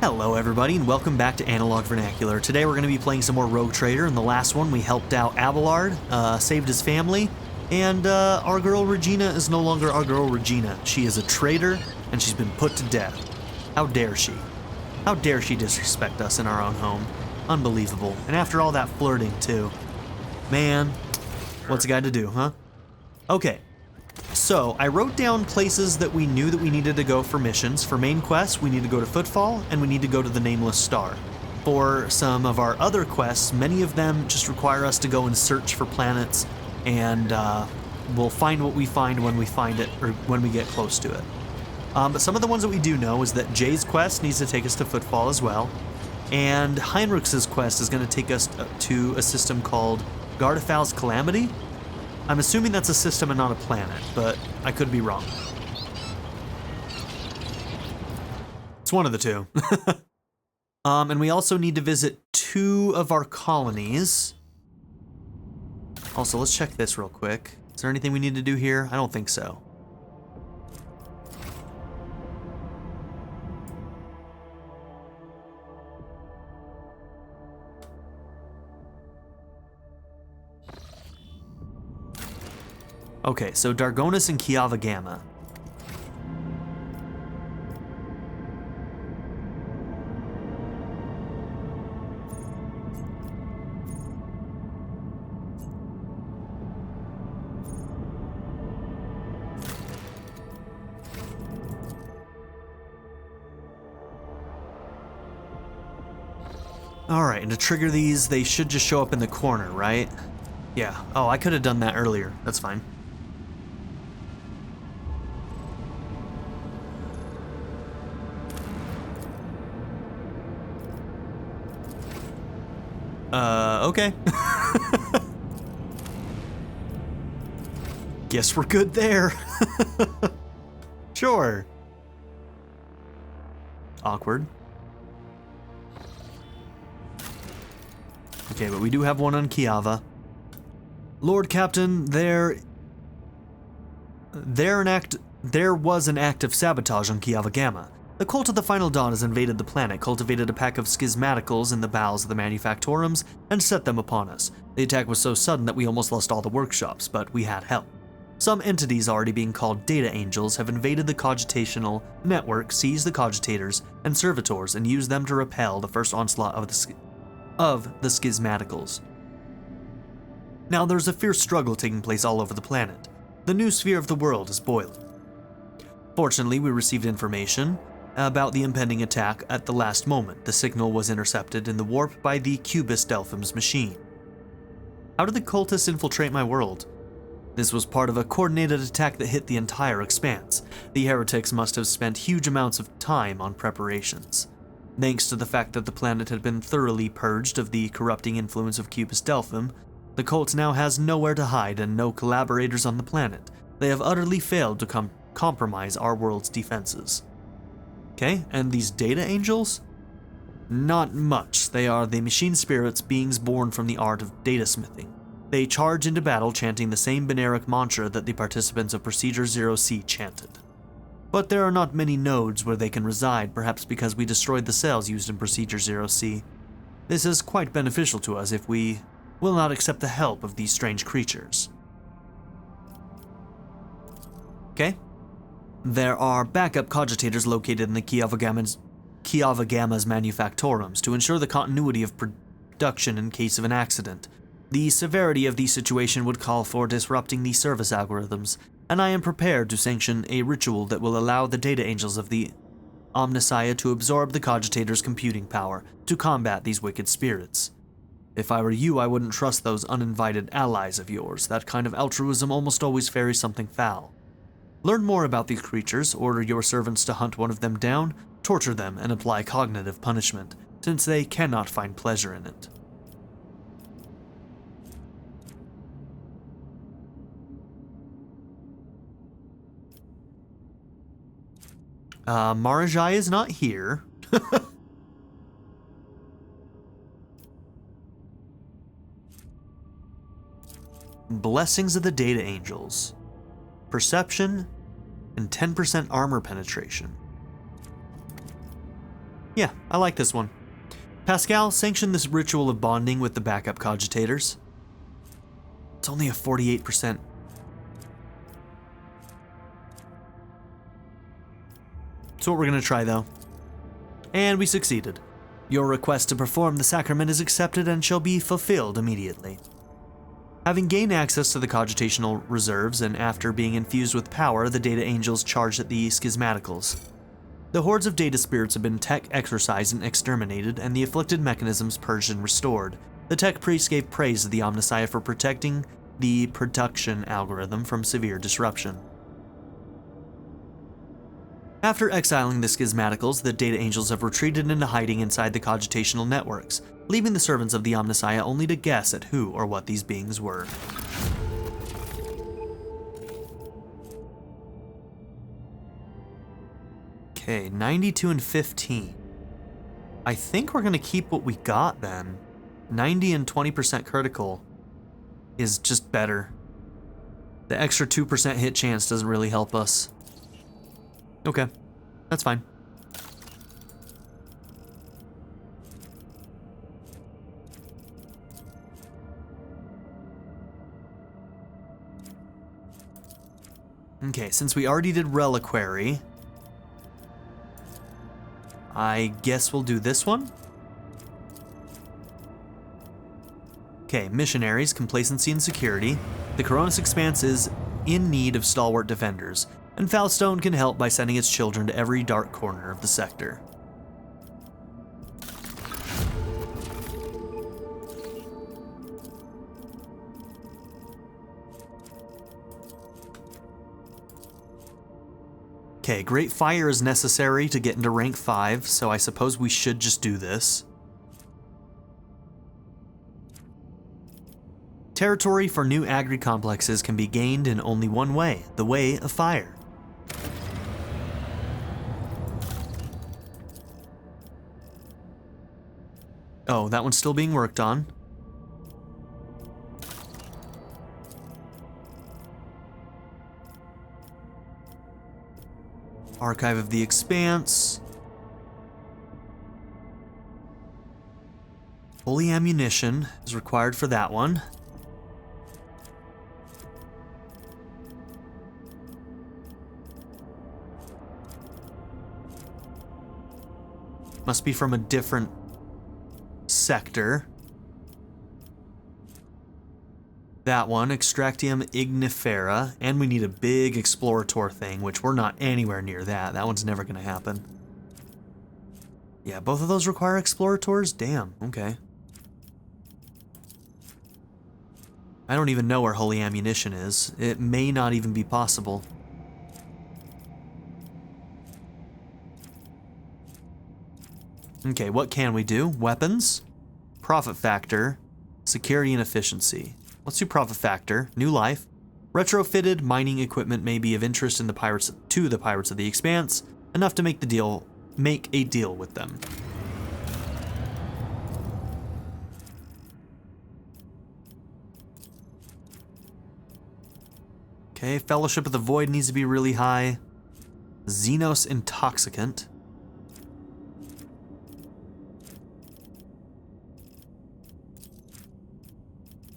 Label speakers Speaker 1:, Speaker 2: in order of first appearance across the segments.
Speaker 1: Hello everybody and welcome back to Analog Vernacular. Today we're going to be playing some more Rogue Trader. In the last one we helped out Abelard, saved his family, and our girl Regina is no longer our girl Regina. She is a traitor and she's been put to death. How dare she? How dare she disrespect us in our own home? Unbelievable. And after all that flirting too. Man, what's a guy to do, huh? Okay. So, I wrote down places that we knew that we needed to go for missions. For main quests, we need to go to Footfall, and we need to go to the Nameless Star. For some of our other quests, many of them just require us to go and search for planets, and we'll find what we find when we find it, or when we get close to it. But some of the ones that we do know is that Jay's quest needs to take us to Footfall as well, and Heinrich's quest is going to take us to a system called Gardafel's Calamity. I'm assuming that's a system and not a planet, but I could be wrong. It's one of the two. And we also need to visit 2 of our colonies. Also, let's check this real quick. Is there anything we need to do here? I don't think so. Okay, so Dargonus and Kiava Gamma. Alright, and to trigger these, they should just show up in the corner, right? Yeah. Oh, I could have done that earlier. That's fine. Okay. Guess we're good there. Sure. Awkward. Okay, but we do have one on Kiava. Lord Captain, there was an act of sabotage on Kiava Gamma. The Cult of the Final Dawn has invaded the planet, cultivated a pack of schismaticals in the bowels of the manufactorums, and set them upon us. The attack was so sudden that we almost lost all the workshops, but we had help. Some entities already being called Data Angels have invaded the cogitational network, seized the cogitators and servitors, and used them to repel the first onslaught of the schismaticals. Now there's a fierce struggle taking place all over the planet. The new sphere of the world is boiling. Fortunately, we received information about the impending attack at the last moment. The signal was intercepted in the warp by the Cubist Delphim's machine. How did the cultists infiltrate my world? This was part of a coordinated attack that hit the entire expanse. The heretics must have spent huge amounts of time on preparations. Thanks to the fact that the planet had been thoroughly purged of the corrupting influence of Cubist Delphim, the cult now has nowhere to hide and no collaborators on the planet. They have utterly failed to compromise our world's defenses. Okay, and these Data Angels? Not much. They are the machine spirits, beings born from the art of data smithing. They charge into battle chanting the same binaric mantra that the participants of Procedure 0C chanted. But there are not many nodes where they can reside, perhaps because we destroyed the cells used in Procedure 0C. This is quite beneficial to us if we will not accept the help of these strange creatures. Okay. There are backup cogitators located in the Kiava Gamma's manufactorums to ensure the continuity of production in case of an accident. The severity of the situation would call for disrupting the service algorithms, and I am prepared to sanction a ritual that will allow the Data Angels of the Omnissiah to absorb the cogitators' computing power to combat these wicked spirits. If I were you, I wouldn't trust those uninvited allies of yours. That kind of altruism almost always ferries something foul. Learn more about these creatures, order your servants to hunt one of them down, torture them, and apply cognitive punishment, since they cannot find pleasure in it. Marajai is not here. Blessings of the Data Angels. Perception and 10% armor penetration. Yeah, I like this one. Pascal, sanction this ritual of bonding with the backup cogitators. It's only a 48%. So what we're going to try, though. And we succeeded. Your request to perform the sacrament is accepted and shall be fulfilled immediately. Having gained access to the cogitational reserves, and after being infused with power, the data angels charged at the schismaticals. The hordes of data spirits have been tech exorcised and exterminated, and the afflicted mechanisms purged and restored. The tech priests gave praise to the Omnissiah for protecting the production algorithm from severe disruption. After exiling the schismaticals, the data angels have retreated into hiding inside the cogitational networks, leaving the servants of the Omnissiah only to guess at who or what these beings were. Okay, 92 and 15. I think we're going to keep what we got then. 90 and 20% critical is just better. The extra 2% hit chance doesn't really help us. Okay, that's fine. Okay, since we already did Reliquary, I guess we'll do this one. Okay, Missionaries, Complacency and Security. The Koronus Expanse is in need of stalwart defenders, and Foulstone can help by sending its children to every dark corner of the sector. Okay, Great Fire is necessary to get into rank 5, so I suppose we should just do this. Territory for new agri complexes can be gained in only one way, the way of fire. Oh, that one's still being worked on. Archive of the Expanse. Holy ammunition is required for that one. Must be from a different sector. That one, Extractium Ignifera, and we need a big Explorator thing, which we're not anywhere near that. That one's never gonna happen. Yeah, both of those require Explorators? Damn, okay. I don't even know where Holy Ammunition is. It may not even be possible. Okay, what can we do? Weapons, Profit Factor, Security and Efficiency. Let's do Profit Factor, New Life. Retrofitted mining equipment may be of interest to the Pirates of the Expanse, enough to make a deal with them. Okay, Fellowship of the Void needs to be really high. Xenos Intoxicant.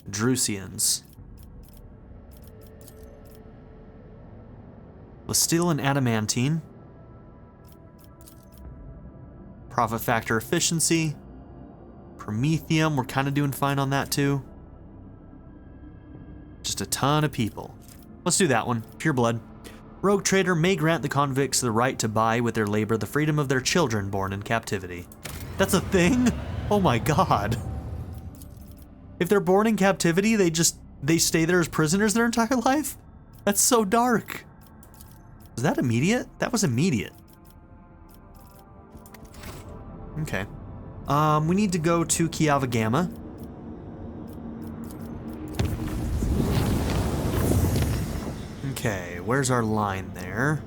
Speaker 1: Drusians. Lesteel and Adamantine. Profit Factor Efficiency. Promethium, we're kind of doing fine on that too. Just a ton of people. Let's do that one. Pure Blood. Rogue Trader may grant the convicts the right to buy with their labor the freedom of their children born in captivity. That's a thing? Oh my god. If they're born in captivity, they stay there as prisoners their entire life? That's so dark. Was that immediate? That was immediate. Okay. We need to go to Kiava Gamma. Okay, where's our line there?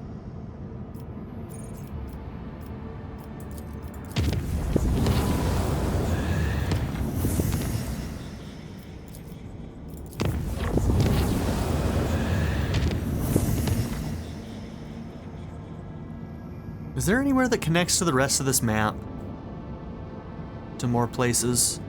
Speaker 1: Is there anywhere that connects to the rest of this map? to more places.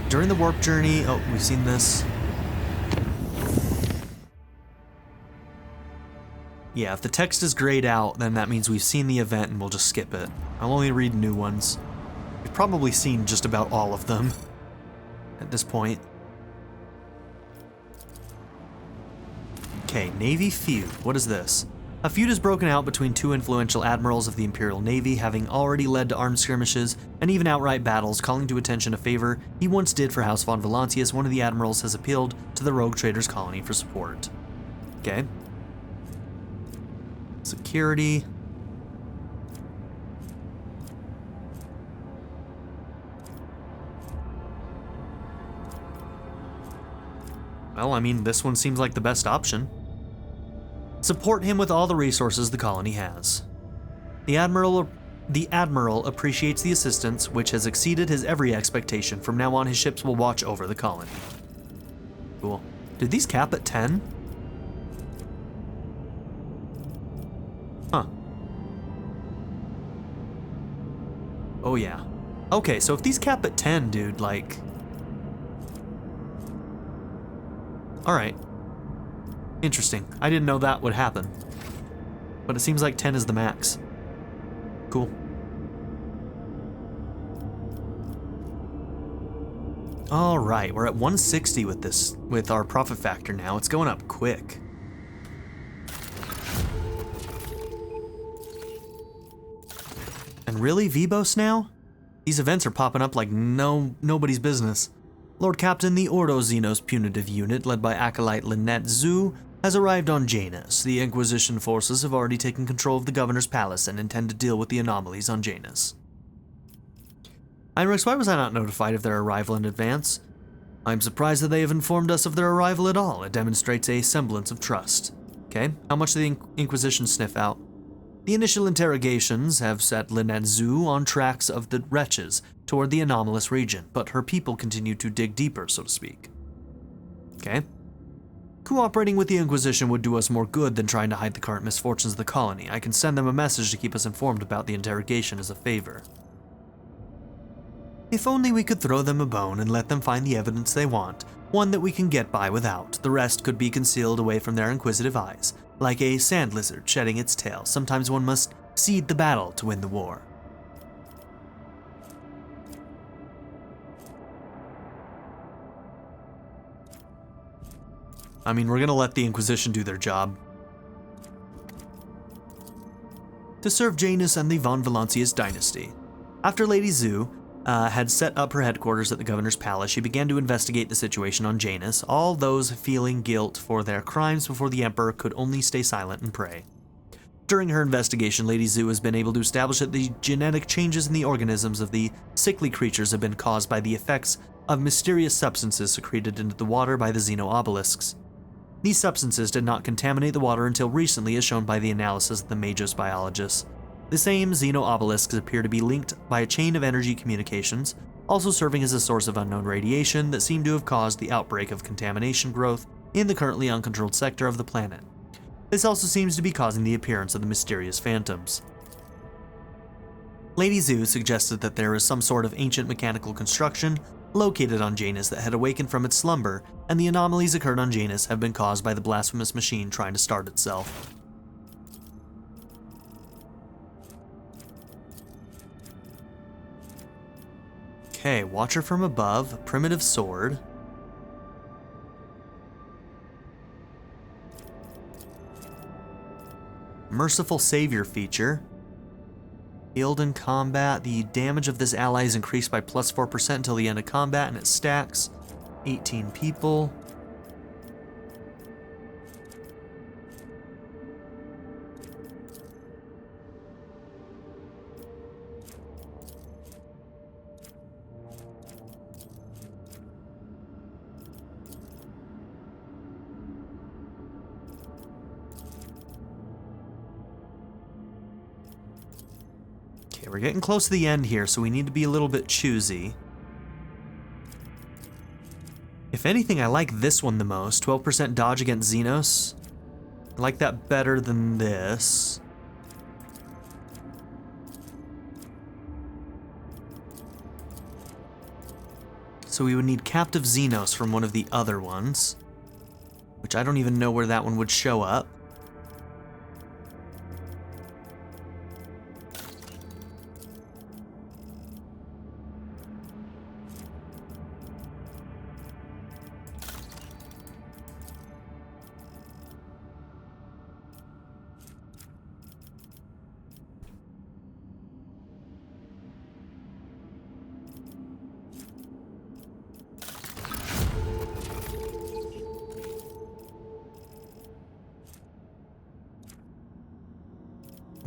Speaker 1: During the warp journey, oh, we've seen this. Yeah, if the text is grayed out, then that means we've seen the event and we'll just skip it. I'll only read new ones. We've probably seen just about all of them at this point. Okay, Navy feud. What is this? A feud has broken out between two influential admirals of the Imperial Navy, having already led to armed skirmishes and even outright battles, calling to attention a favor he once did for House Valancius. One of the admirals has appealed to the rogue traders colony for support. Okay. Security. Well, I mean, this one seems like the best option. Support him with all the resources the colony has. The Admiral appreciates the assistance, which has exceeded his every expectation. From now on, his ships will watch over the colony. Cool. Did these cap at 10? Huh. Oh yeah. Okay, so if these cap at 10, dude, like... Alright. Interesting. I didn't know that would happen. But it seems like 10 is the max. Cool. Alright, we're at 160 with our profit factor now. It's going up quick. And really, Vibos now? These events are popping up like nobody's business. Lord Captain, the Ordo Xenos punitive unit, led by Acolyte Lynette Zhu, has arrived on Janus. The Inquisition forces have already taken control of the Governor's Palace and intend to deal with the anomalies on Janus. Heinrichs, why was I not notified of their arrival in advance? I'm surprised that they have informed us of their arrival at all. It demonstrates a semblance of trust. Okay, how much did the Inquisition sniff out? The initial interrogations have set Lynette Zhu on tracks of the wretches toward the anomalous region, but her people continue to dig deeper, so to speak. Okay. Cooperating with the Inquisition would do us more good than trying to hide the current misfortunes of the colony. I can send them a message to keep us informed about the interrogation as a favor. If only we could throw them a bone and let them find the evidence they want, one that we can get by without. The rest could be concealed away from their inquisitive eyes, like a sand lizard shedding its tail. Sometimes one must cede the battle to win the war. I mean, we're gonna let the Inquisition do their job. To serve Janus and the von Valancius dynasty. After Lady Zhu had set up her headquarters at the Governor's Palace, she began to investigate the situation on Janus. All those feeling guilt for their crimes before the Emperor could only stay silent and pray. During her investigation, Lady Zhu has been able to establish that the genetic changes in the organisms of the sickly creatures have been caused by the effects of mysterious substances secreted into the water by the xeno-obelisks. These substances did not contaminate the water until recently, as shown by the analysis of the Magos biologists. The same xeno-obelisks appear to be linked by a chain of energy communications, also serving as a source of unknown radiation that seemed to have caused the outbreak of contamination growth in the currently uncontrolled sector of the planet. This also seems to be causing the appearance of the mysterious phantoms. Lady Zhu suggested that there is some sort of ancient mechanical construction located on Janus that had awakened from its slumber, and the anomalies occurred on Janus have been caused by the blasphemous machine trying to start itself. Okay, Watcher from above, primitive sword. Merciful Savior feature. Healed in combat. The damage of this ally is increased by plus 4% until the end of combat, and it stacks. 18 people. Okay, we're getting close to the end here, so we need to be a little bit choosy. If anything, I like this one the most. 12% dodge against Xenos. I like that better than this. So we would need Captive Xenos from one of the other ones, which I don't even know where that one would show up.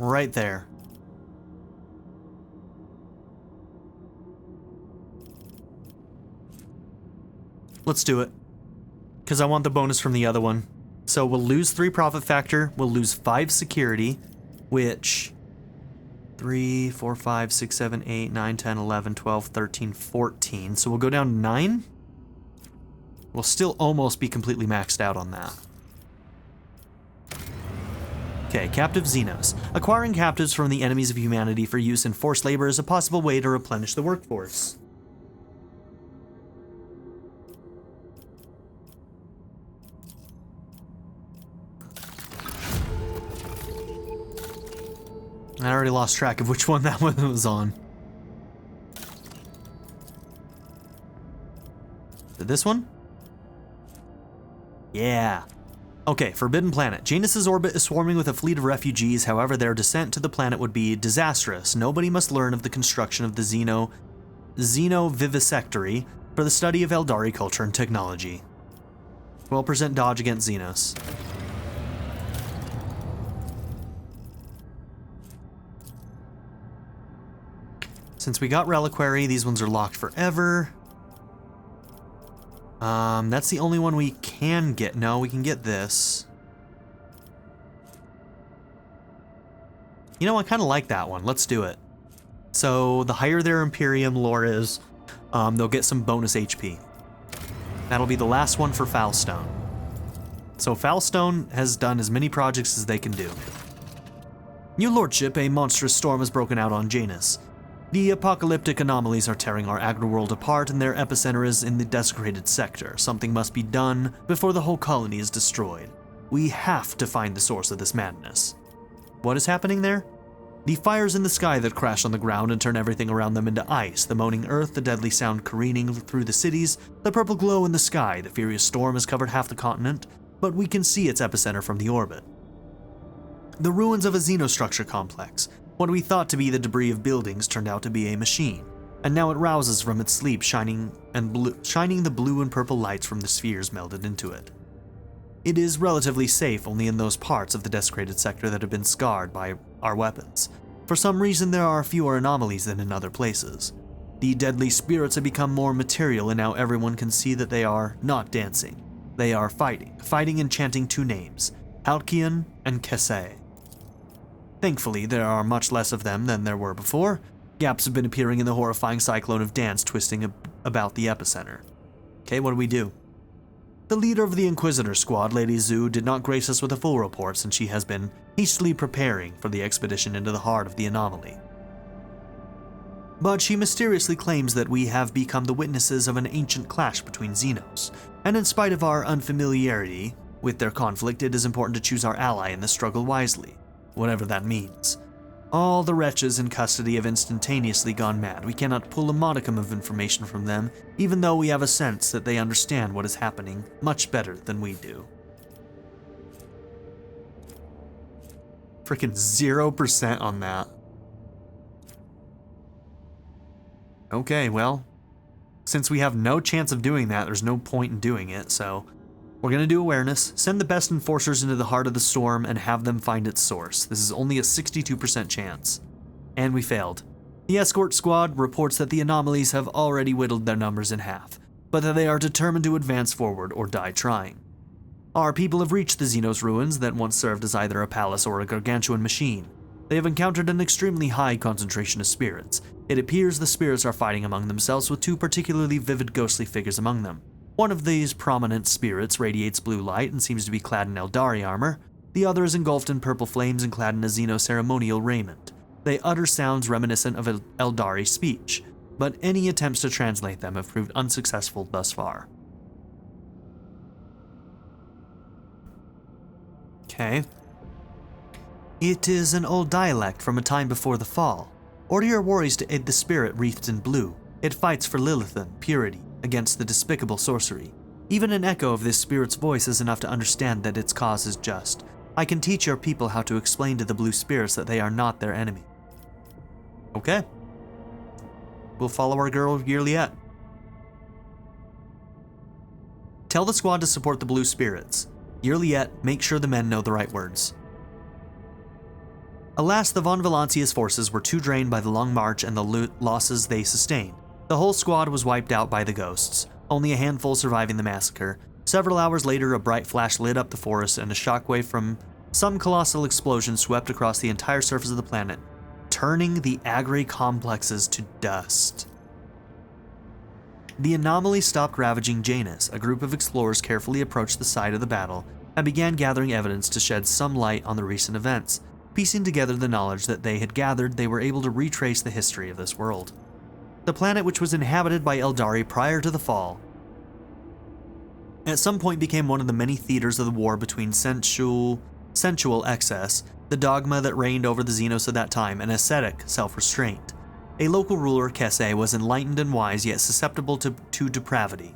Speaker 1: Right there. Let's do it, because I want the bonus from the other one. So we'll lose 3 profit factor, we'll lose 5 security, which 3, 4, 5, 6, 7, 8, 9, 10, 11, 12, 13, 14. So we'll go down to 9. We'll still almost be completely maxed out on that. Okay, Captive Xenos. Acquiring captives from the enemies of humanity for use in forced labor is a possible way to replenish the workforce. I already lost track of which one that one was on. This one? Yeah. Okay, Forbidden Planet. Janus's orbit is swarming with a fleet of refugees, however their descent to the planet would be disastrous. Nobody must learn of the construction of the Xenovivisectory for the study of Eldari culture and technology. 12% dodge against Xenos. Since we got Reliquary, these ones are locked forever. That's the only one we can get. No, we can get this. You know, I kind of like that one. Let's do it. So, the higher their Imperium lore is, they'll get some bonus HP. That'll be the last one for Foulstone. So, Foulstone has done as many projects as they can do. Your Lordship, a monstrous storm has broken out on Janus. The apocalyptic anomalies are tearing our agri-world apart, and their epicenter is in the desecrated sector. Something must be done before the whole colony is destroyed. We have to find the source of this madness. What is happening there? The fires in the sky that crash on the ground and turn everything around them into ice, the moaning earth, the deadly sound careening through the cities, the purple glow in the sky. The furious storm has covered half the continent, but we can see its epicenter from the orbit. The ruins of a xenostructure complex. What we thought to be the debris of buildings turned out to be a machine, and now it rouses from its sleep, shining the blue and purple lights from the spheres melded into it. It is relatively safe only in those parts of the desecrated sector that have been scarred by our weapons. For some reason, there are fewer anomalies than in other places. The deadly spirits have become more material, and now everyone can see that they are not dancing. They are fighting and chanting 2 names, Halcyon and Kese. Thankfully, there are much less of them than there were before. Gaps have been appearing in the horrifying cyclone of dance twisting about the epicenter. Okay, what do we do? The leader of the Inquisitor squad, Lady Zhu, did not grace us with a full report since she has been hastily preparing for the expedition into the heart of the anomaly. But she mysteriously claims that we have become the witnesses of an ancient clash between Xenos, and in spite of our unfamiliarity with their conflict, it is important to choose our ally in the struggle wisely. Whatever that means. All the wretches in custody have instantaneously gone mad. We cannot pull a modicum of information from them, even though we have a sense that they understand what is happening much better than we do. Freaking 0% on that. Okay, well, since we have no chance of doing that, there's no point in doing it, so we're going to do awareness, send the best enforcers into the heart of the storm, and have them find its source. This is only a 62% chance. And we failed. The escort squad reports that the anomalies have already whittled their numbers in half, but that they are determined to advance forward or die trying. Our people have reached the Xenos ruins that once served as either a palace or a gargantuan machine. They have encountered an extremely high concentration of spirits. It appears the spirits are fighting among themselves with 2 particularly vivid ghostly figures among them. One of these prominent spirits radiates blue light and seems to be clad in Eldari armor. The other is engulfed in purple flames and clad in a xeno-ceremonial raiment. They utter sounds reminiscent of Eldari speech, but any attempts to translate them have proved unsuccessful thus far. Okay. It is an old dialect from a time before the fall. Order your warriors to aid the spirit wreathed in blue. It fights for Lilithan, purity, against the despicable sorcery. Even an echo of this spirit's voice is enough to understand that its cause is just. I can teach your people how to explain to the blue spirits that they are not their enemy. Okay. We'll follow our girl Yirliet. Tell the squad to support the blue spirits. Yirliet, make sure the men know the right words. Alas, the Von Valancius forces were too drained by the long march and the losses they sustained. The whole squad was wiped out by the ghosts, only a handful surviving the massacre. Several hours later, a bright flash lit up the forest and a shockwave from some colossal explosion swept across the entire surface of the planet, turning the agri complexes to dust. The anomaly stopped ravaging Janus. A group of explorers carefully approached the site of the battle and began gathering evidence to shed some light on the recent events. Piecing together the knowledge that they had gathered, they were able to retrace the history of this world. The planet, which was inhabited by Eldari prior to the fall, at some point became one of the many theaters of the war between sensual excess, the dogma that reigned over the Xenos of that time, and ascetic self-restraint. A local ruler, Kese, was enlightened and wise, yet susceptible to depravity.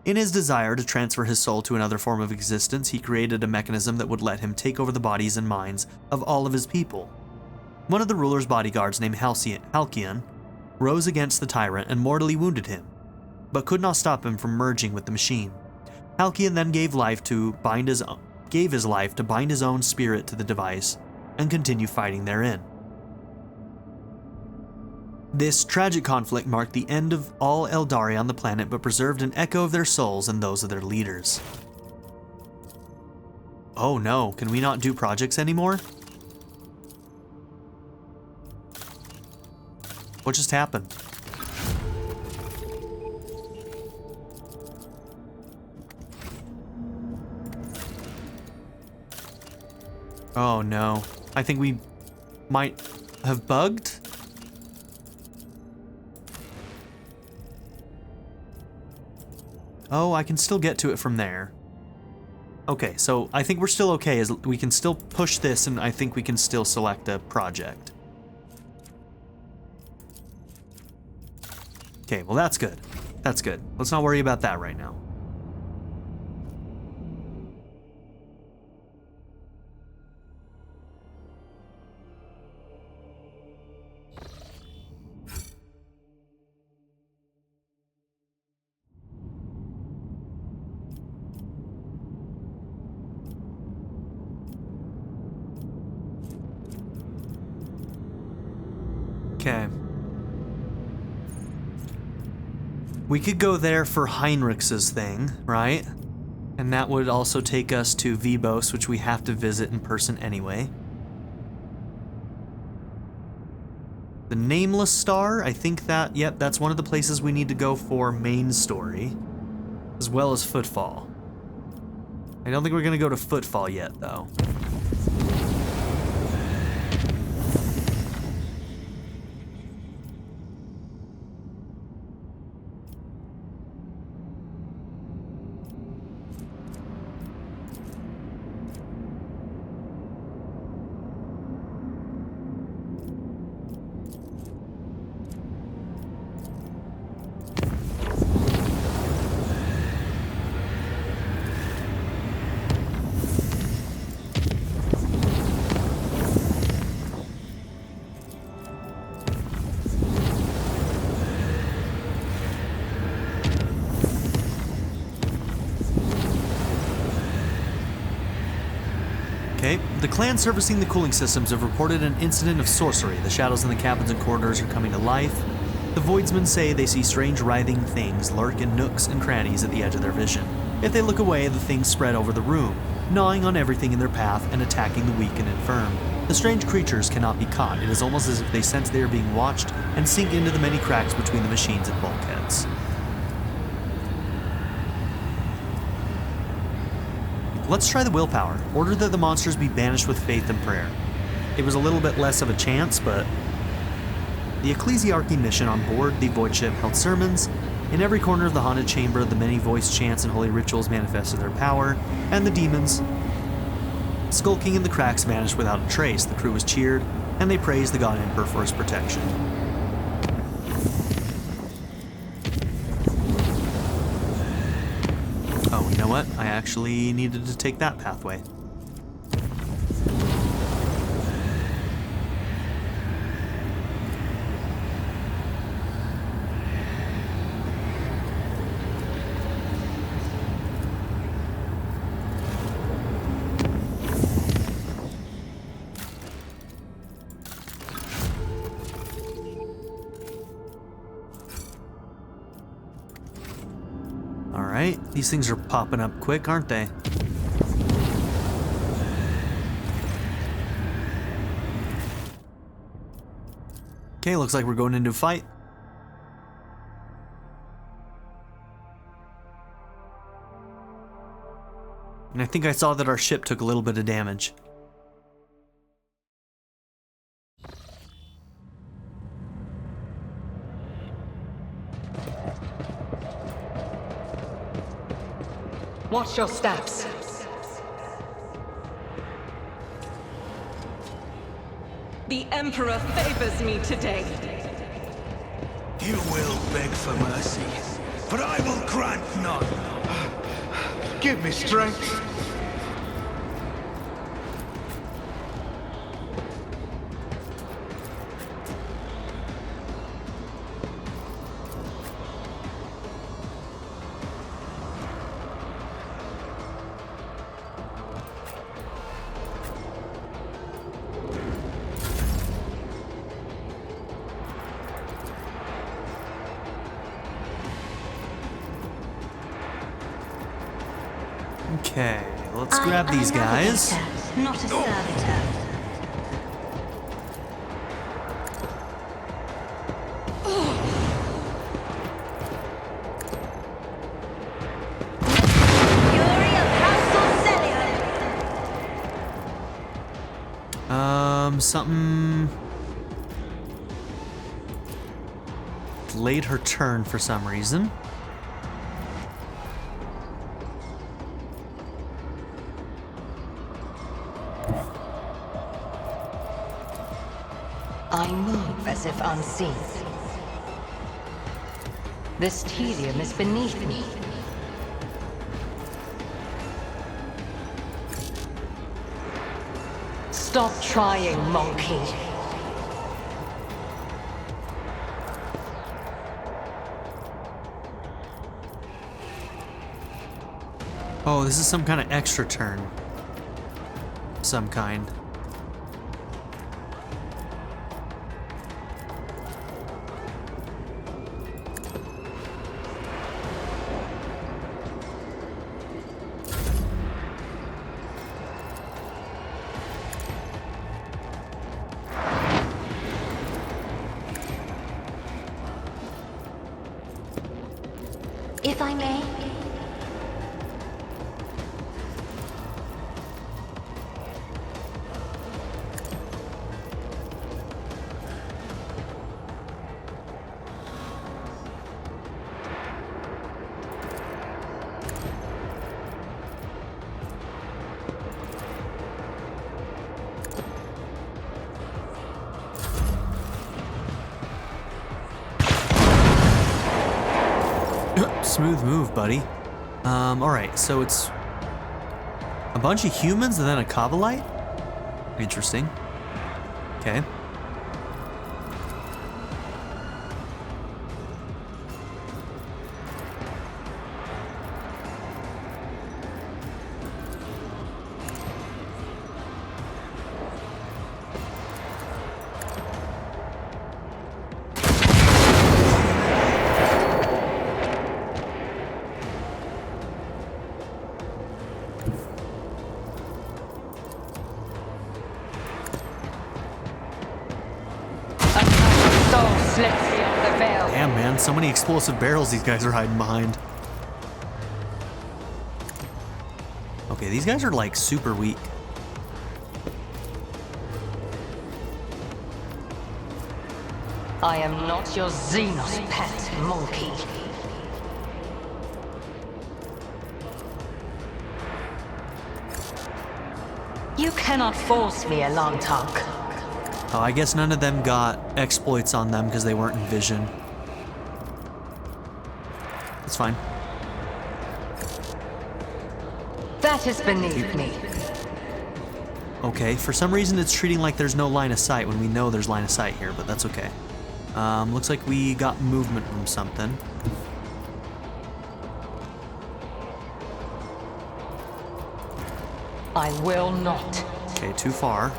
Speaker 1: In his desire to transfer his soul to another form of existence, he created a mechanism that would let him take over the bodies and minds of all of his people. One of the ruler's bodyguards, named Halcyon, rose against the tyrant and mortally wounded him, but could not stop him from merging with the machine. Halcyon then gave his life to bind his own spirit to the device and continue fighting therein. This tragic conflict marked the end of all Eldari on the planet, but preserved an echo of their souls and those of their leaders. Oh no, can we not do projects anymore? What just happened? Oh no, I think we might have bugged? Oh, I can still get to it from there. Okay, so I think we're still okay, as we can still push this, and I think we can still select a project. Okay, well that's good. That's good. Let's not worry about that right now. Okay. We could go there for Heinrich's thing, right? And that would also take us to Vibos, which we have to visit in person anyway. The Nameless Star, I think that, yep, that's one of the places we need to go for main story, as well as Footfall. I don't think we're gonna go to Footfall yet, though. Okay, the clan servicing the cooling systems have reported an incident of sorcery. The shadows in the cabins and corridors are coming to life. The Voidsmen say they see strange writhing things lurk in nooks and crannies at the edge of their vision. If they look away, the things spread over the room, gnawing on everything in their path and attacking the weak and infirm. The strange creatures cannot be caught. It is almost as if they sense they are being watched and sink into the many cracks between the machines and bulkheads. Let's try the willpower. Order that the monsters be banished with faith and prayer. It was a little bit less of a chance, but... The ecclesiarchy mission on board the void ship held sermons. In every corner of the haunted chamber, the many voiced chants and holy rituals manifested their power, and the demons, skulking in the cracks, vanished without a trace. The crew was cheered, and they praised the God Emperor for his protection. Oh, you know what? I actually needed to take that pathway. Alright, these things are popping up quick, aren't they? Okay, looks like we're going into a fight. And I think I saw that our ship took a little bit of damage.
Speaker 2: Watch your steps. The Emperor favors me today.
Speaker 3: You will beg for mercy, but I will grant none. Give me strength.
Speaker 1: Okay, let's grab these guys.
Speaker 4: Not a servitor. Fury of House Valancius.
Speaker 1: Something delayed her turn for some reason.
Speaker 2: I move as if unseen. This tedium is beneath me. Stop trying, monkey.
Speaker 1: Oh, this is some kind of extra turn. Some kind.
Speaker 4: If I may.
Speaker 1: Smooth move, buddy. Alright, so it's a bunch of humans and then a Kabalite? Interesting. Okay. Damn, man, so many explosive barrels these guys are hiding behind. Okay, these guys are like super weak.
Speaker 2: I am not your Xenos pet, monkey. You cannot force me, Alantak.
Speaker 1: Oh, I guess none of them got exploits on them because they weren't in vision. It's fine.
Speaker 2: That is beneath me.
Speaker 1: Okay, for some reason it's treating like there's no line of sight when we know there's line of sight here, but that's okay. Looks like we got movement from something.
Speaker 2: I will not.
Speaker 1: Okay, too far.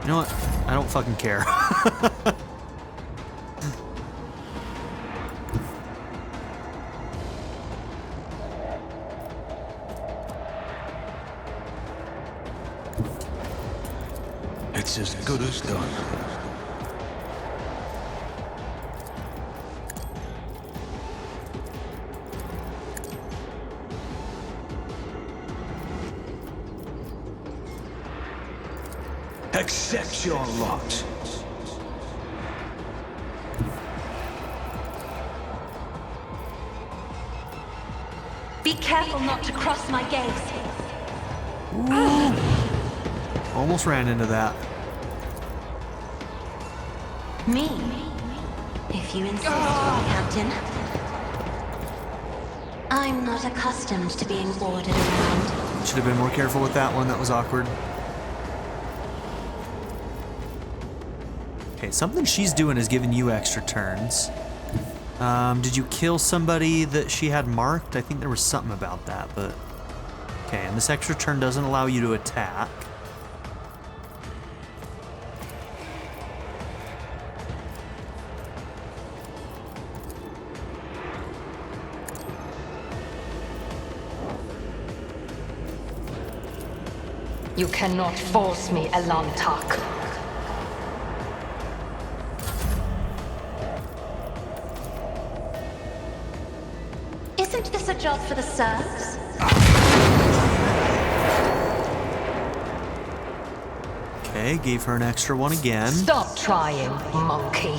Speaker 1: You know what? I don't fucking care.
Speaker 3: It's as good as done. Accept your lot.
Speaker 4: Be careful not to cross my gaze.
Speaker 1: Almost ran into that.
Speaker 4: Me? If you insist, Captain. I'm not accustomed to being ordered around.
Speaker 1: Should have been more careful with that one. That was awkward. Okay, something she's doing is giving you extra turns. Did you kill somebody that she had marked? I think there was something about that, but... Okay, and this extra turn doesn't allow you to attack.
Speaker 2: You cannot force me, Alantak.
Speaker 4: Isn't this a job for the serfs?
Speaker 1: Okay, gave her an extra one again.
Speaker 2: Stop trying, monkey.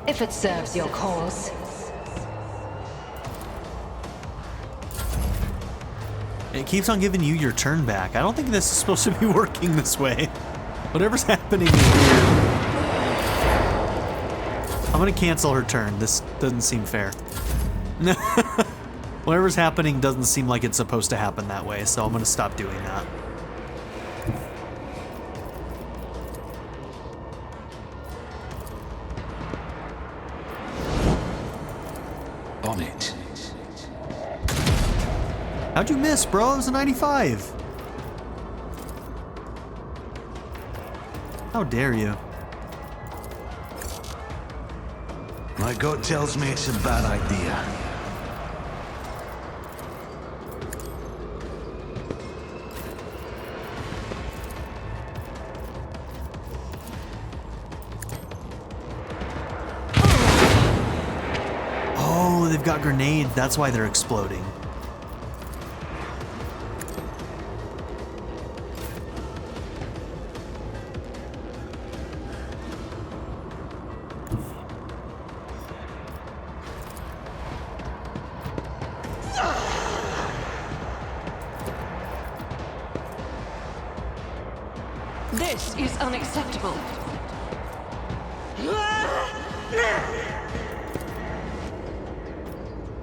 Speaker 2: If it serves your cause.
Speaker 1: It keeps on giving you your turn back. I don't think this is supposed to be working this way. Whatever's happening is weird. I'm gonna cancel her turn. This doesn't seem fair. Whatever's happening doesn't seem like it's supposed to happen that way, so I'm gonna stop doing that.
Speaker 3: On it.
Speaker 1: How'd you miss, bro? It was a 95. How dare you?
Speaker 3: My gut tells me it's a bad idea.
Speaker 1: Oh, they've got grenades. That's why they're exploding.
Speaker 2: This is unacceptable.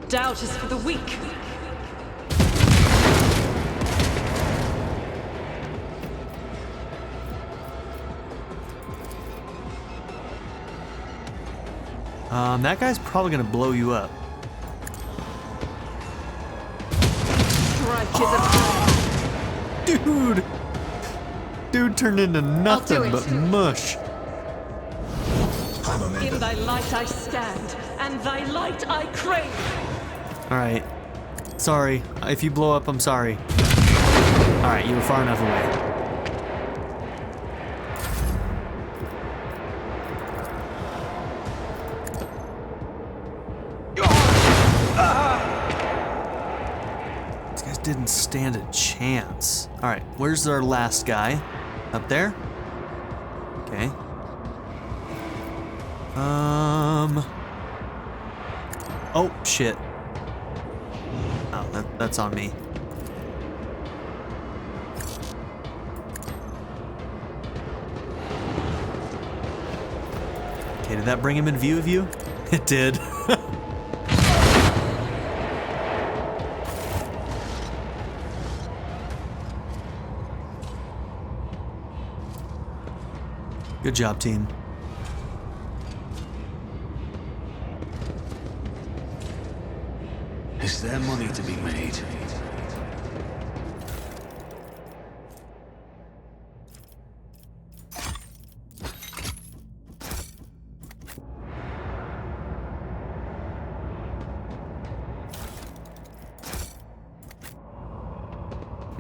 Speaker 2: Doubt is for the weak.
Speaker 1: That guy's probably gonna blow you up.
Speaker 2: Strike is a
Speaker 1: Dude! Dude turned into nothing but mush.
Speaker 2: In thy light I stand, and thy light I crave.
Speaker 1: Alright. Sorry. If you blow up, I'm sorry. Alright, you were far enough away. didn't stand a chance. All right, where's our last guy? Up there? Okay. Oh, shit. Oh, that's on me. Okay, did that bring him in view of you? It did. Good job, team.
Speaker 3: Is there money to be made?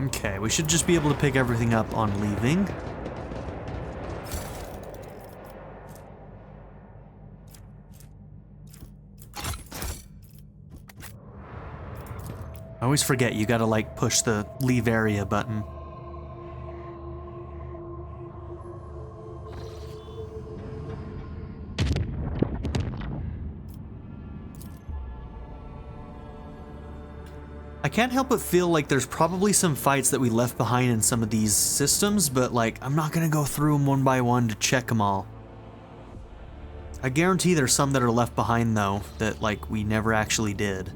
Speaker 1: Okay, we should just be able to pick everything up on leaving. I always forget you gotta like push the leave area button. I can't help but feel like there's probably some fights that we left behind in some of these systems, but like I'm not gonna go through them one by one to check them all. I guarantee there's some that are left behind though that like we never actually did.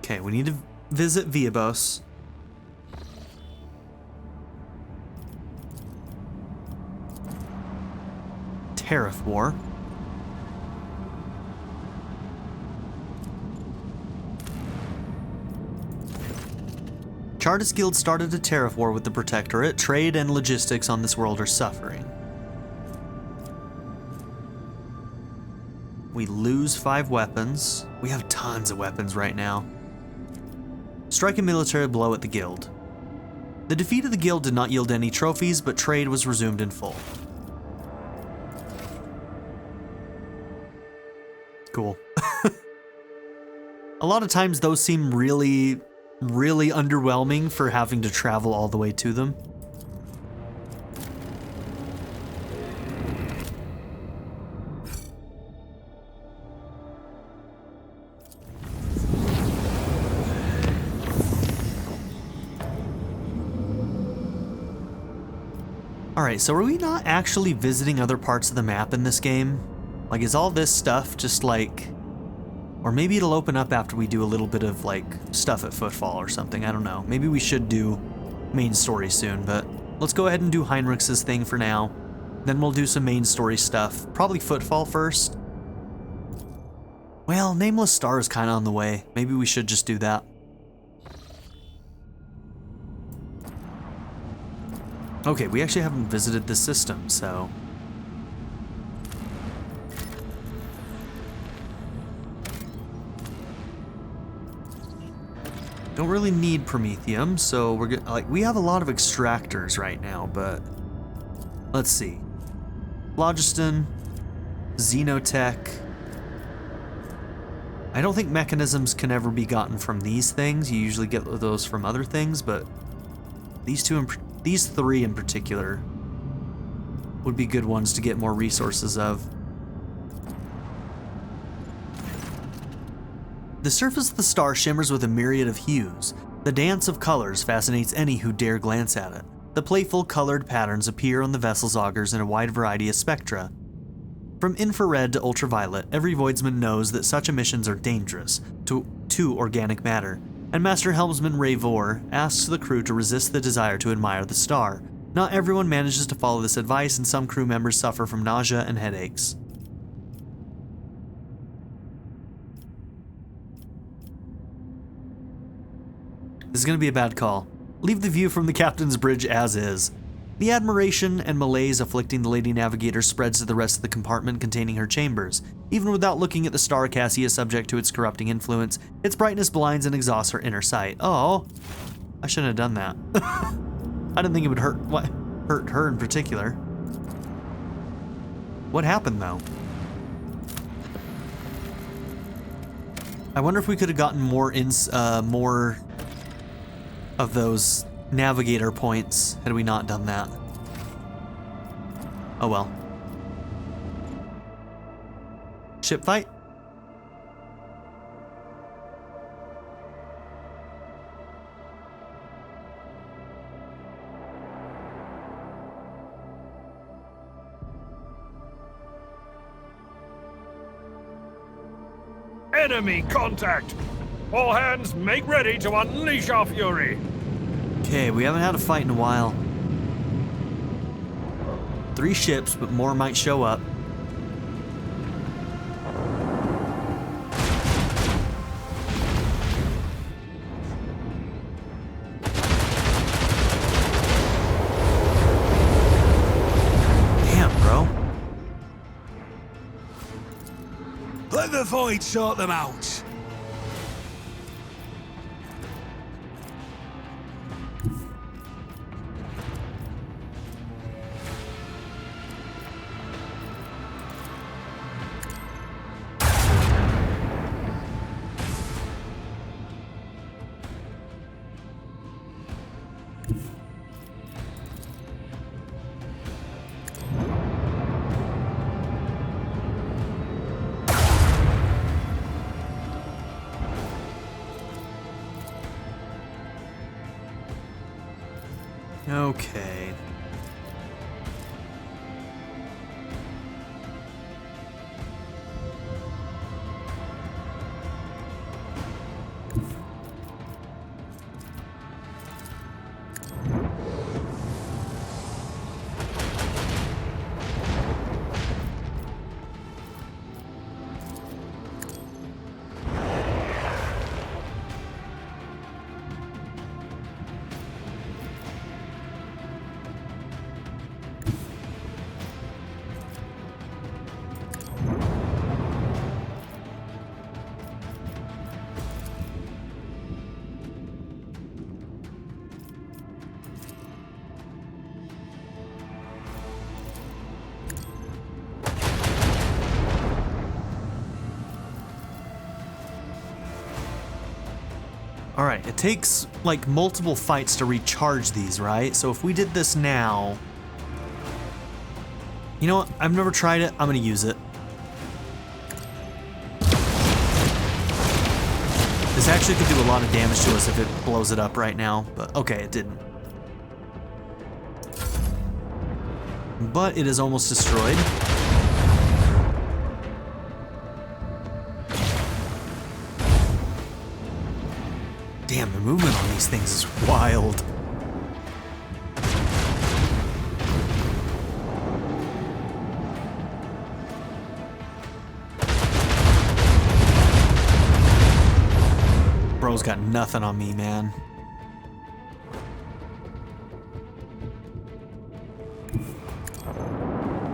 Speaker 1: Okay, we need to visit Viabos. Tariff War. Chartist Guild started a tariff war with the Protectorate. Trade and logistics on this world are suffering. We lose 5 weapons. We have tons of weapons right now. Strike a military blow at the guild. The defeat of the guild did not yield any trophies, but trade was resumed in full. Cool. A lot of times those seem really underwhelming for having to travel all the way to them. Alright, so are we not actually visiting other parts of the map in this game? Like, is all this stuff just like... Or maybe it'll open up after we do a little bit of, like, stuff at Footfall or something, I don't know. Maybe we should do main story soon, but let's go ahead and do Heinrich's thing for now. Then we'll do some main story stuff. Probably Footfall first. Well, Nameless Star is kind of on the way. Maybe we should just do that. Okay, we actually haven't visited this system, so... Don't really need Promethium, so we're like we have a lot of extractors right now, but let's see. Phlogiston, Xenotech. I don't think mechanisms can ever be gotten from these things. You usually get those from other things, but these 3 in particular would be good ones to get more resources of. The surface of the star shimmers with a myriad of hues. The dance of colors fascinates any who dare glance at it. The playful, colored patterns appear on the vessel's augurs in a wide variety of spectra. From infrared to ultraviolet, every voidsman knows that such emissions are dangerous to organic matter, and Master Helmsman Ravor asks the crew to resist the desire to admire the star. Not everyone manages to follow this advice, and some crew members suffer from nausea and headaches. This is going to be a bad call. Leave the view from the captain's bridge as is. The admiration and malaise afflicting the Lady Navigator spreads to the rest of the compartment containing her chambers. Even without looking at the star, Cassie is subject to its corrupting influence. Its brightness blinds and exhausts her inner sight. Oh, I shouldn't have done that. I didn't think it would hurt her in particular. What happened, though? I wonder if we could have gotten more of those navigator points had we not done that. Oh well. Ship fight?
Speaker 5: Enemy contact! All hands, make ready to unleash our fury!
Speaker 1: Okay, we haven't had a fight in a while. 3 ships, but more might show up. Damn, bro.
Speaker 3: Let the void sort them out.
Speaker 1: Okay. Alright, it takes like multiple fights to recharge these, right? So if we did this now... You know what? I've never tried it. I'm gonna use it. This actually could do a lot of damage to us if it blows it up right now, but okay, it didn't. But it is almost destroyed. Damn, the movement on these things is wild. Bro's got nothing on me, man.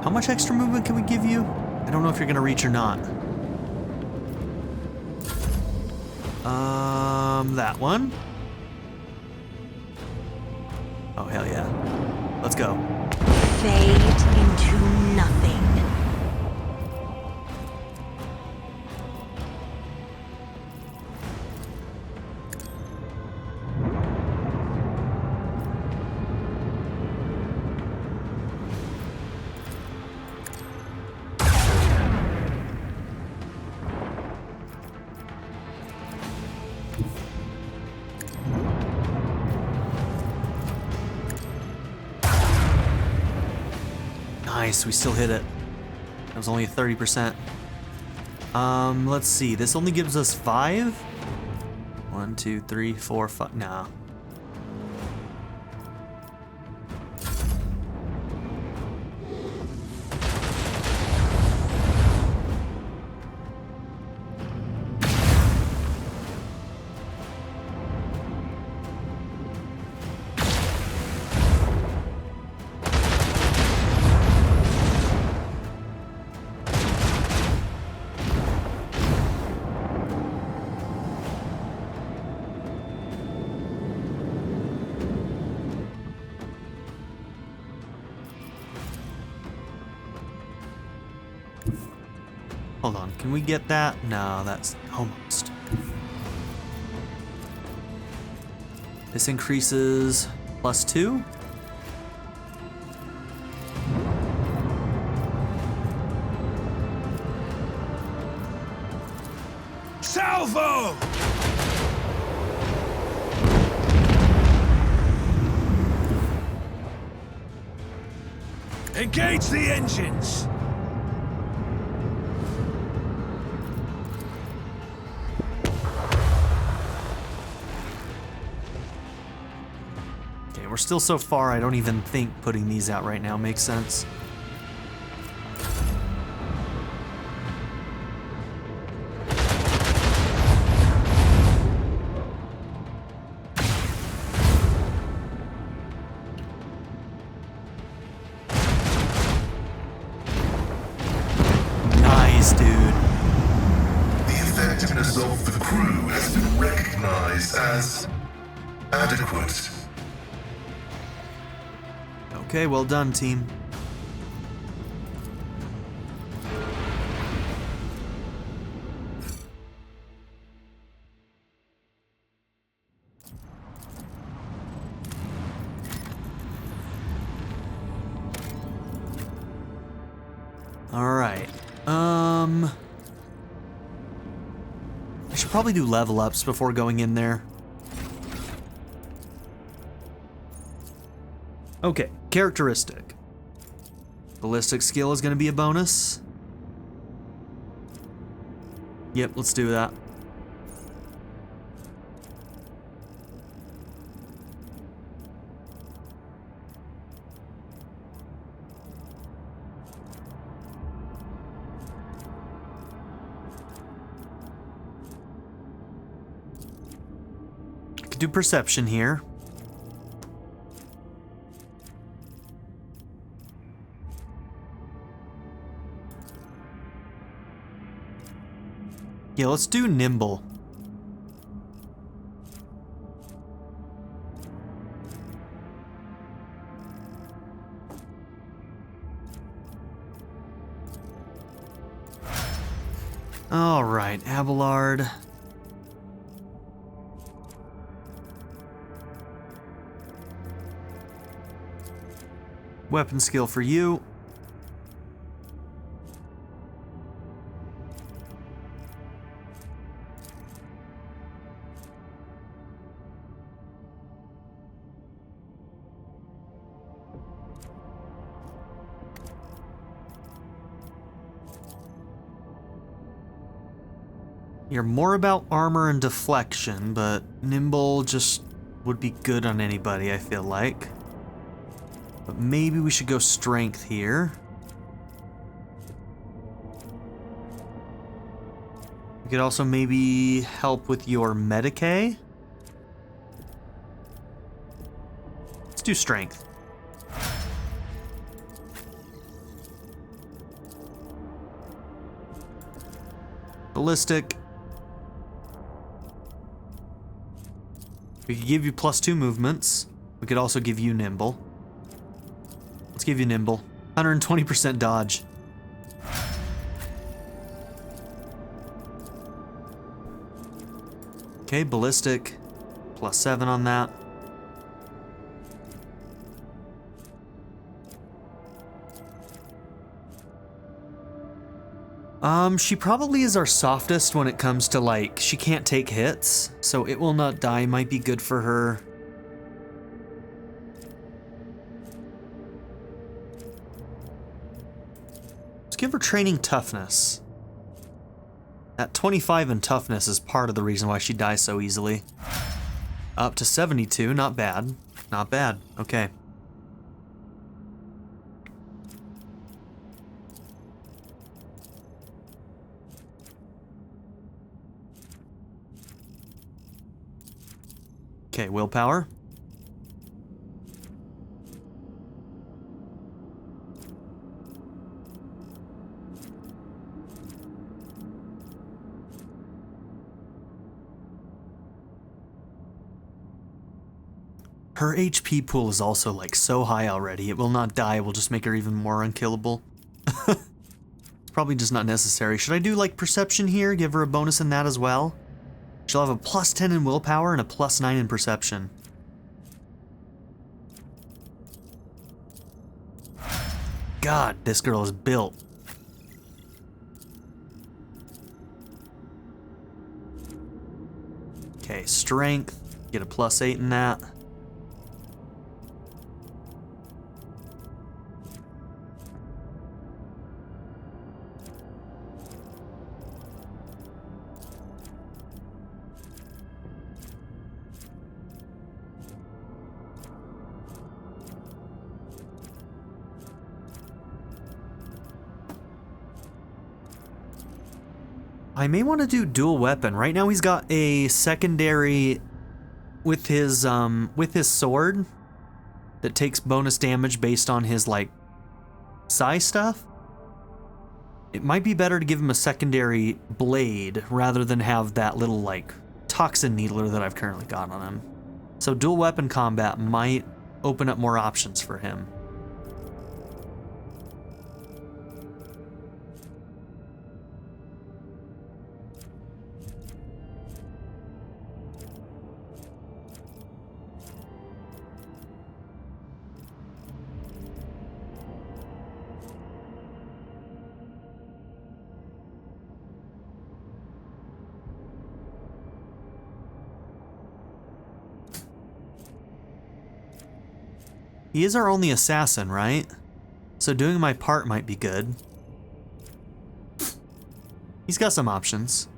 Speaker 1: How much extra movement can we give you? I don't know if you're gonna reach or not. That one. Oh, hell yeah. Let's go.
Speaker 6: Fade into nothing.
Speaker 1: Nice, we still hit it. That was only 30%. Let's see. This only gives us 5? 1, 2, 3, 4, 5. No. Hold on, can we get that? No, that's almost. This increases +2.
Speaker 3: Salvo! Engage the engines!
Speaker 1: Okay, we're still so far, I don't even think putting these out right now makes sense. Nice, dude.
Speaker 7: The effectiveness of the crew has been recognized as adequate.
Speaker 1: Okay, well done, team. All right. I should probably do level ups before going in there. Okay, characteristic. Ballistic skill is going to be a bonus. Yep, let's do that. Could do perception here. Yeah, let's do nimble. All right, Abelard. Weapon skill for you. You're more about armor and deflection, but nimble just would be good on anybody, I feel like. But maybe we should go strength here. We could also maybe help with your Medicae. Let's do strength. Ballistic. We could give you +2 movements. We could also give you nimble. Let's give you nimble. 120% dodge. Okay, ballistic. +7 on that. She probably is our softest when it comes to, like, she can't take hits, so it will not die might be good for her. Let's give her training toughness. That 25 in toughness is part of the reason why she dies so easily. Up to 72, not bad. Not bad, okay. Okay, willpower. Her HP pool is also like so high already. It will not die, it will just make her even more unkillable. It's probably just not necessary. Should I do like perception here? Give her a bonus in that as well? She'll have a +10 in willpower and a +9 in perception. God, this girl is built. Okay, strength. Get a +8 in that. I may want to do dual weapon. Right now he's got a secondary with his sword that takes bonus damage based on his like psi stuff. It might be better to give him a secondary blade rather than have that little like toxin needler that I've currently got on him. So dual weapon combat might open up more options for him. He is our only assassin, right? So doing my part might be good. He's got some options.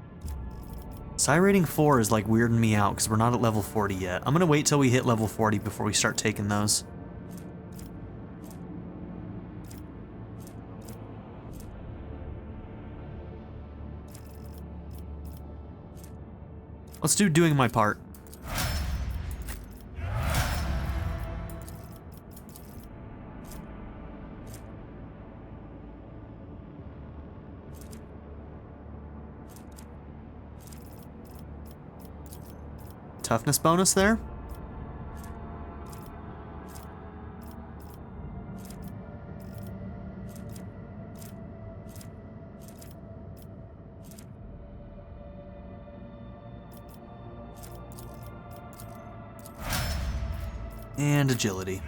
Speaker 1: Psi rating 4 is like weirding me out because we're not at level 40 yet. I'm gonna wait till we hit level 40 before we start taking those. Let's do doing my part. Toughness bonus there. And agility.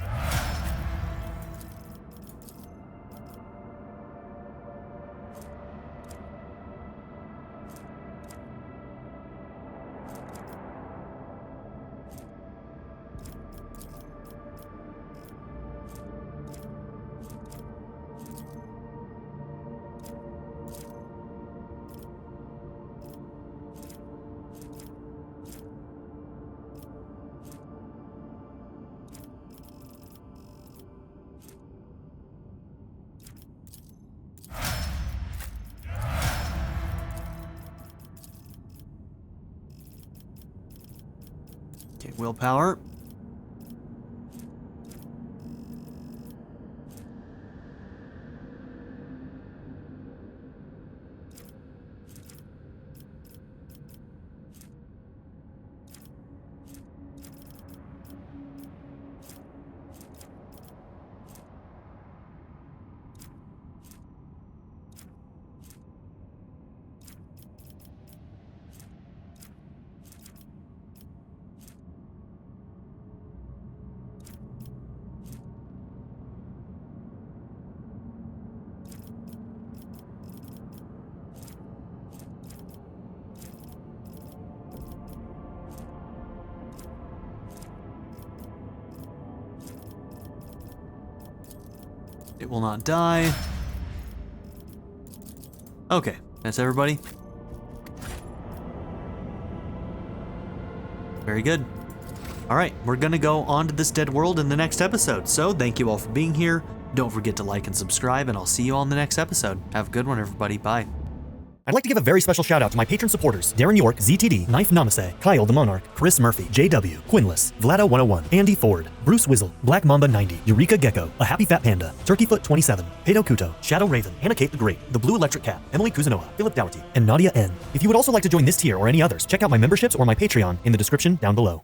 Speaker 1: Okay, willpower. It will not die. Okay, that's everybody. Very good. All right, we're gonna go on to this dead world in the next episode. So thank you all for being here. Don't forget to like and subscribe, and I'll see you all in the next episode. Have a good one, everybody. Bye.
Speaker 8: I'd like to give a very special shout out to my patron supporters: Darren York, ZTD, Knife Namaste, Kyle the Monarch, Chris Murphy, JW, Quinless, Vlado101, Andy Ford, Bruce Wizzle, Black Mamba 90, Eureka Gecko, A Happy Fat Panda, Turkeyfoot 27, Pedo Kuto, Shadow Raven, Hannah Kate the Great, The Blue Electric Cat, Emily Kuzanoa, Philip Dougherty, and Nadia N. If you would also like to join this tier or any others, check out my memberships or my Patreon in the description down below.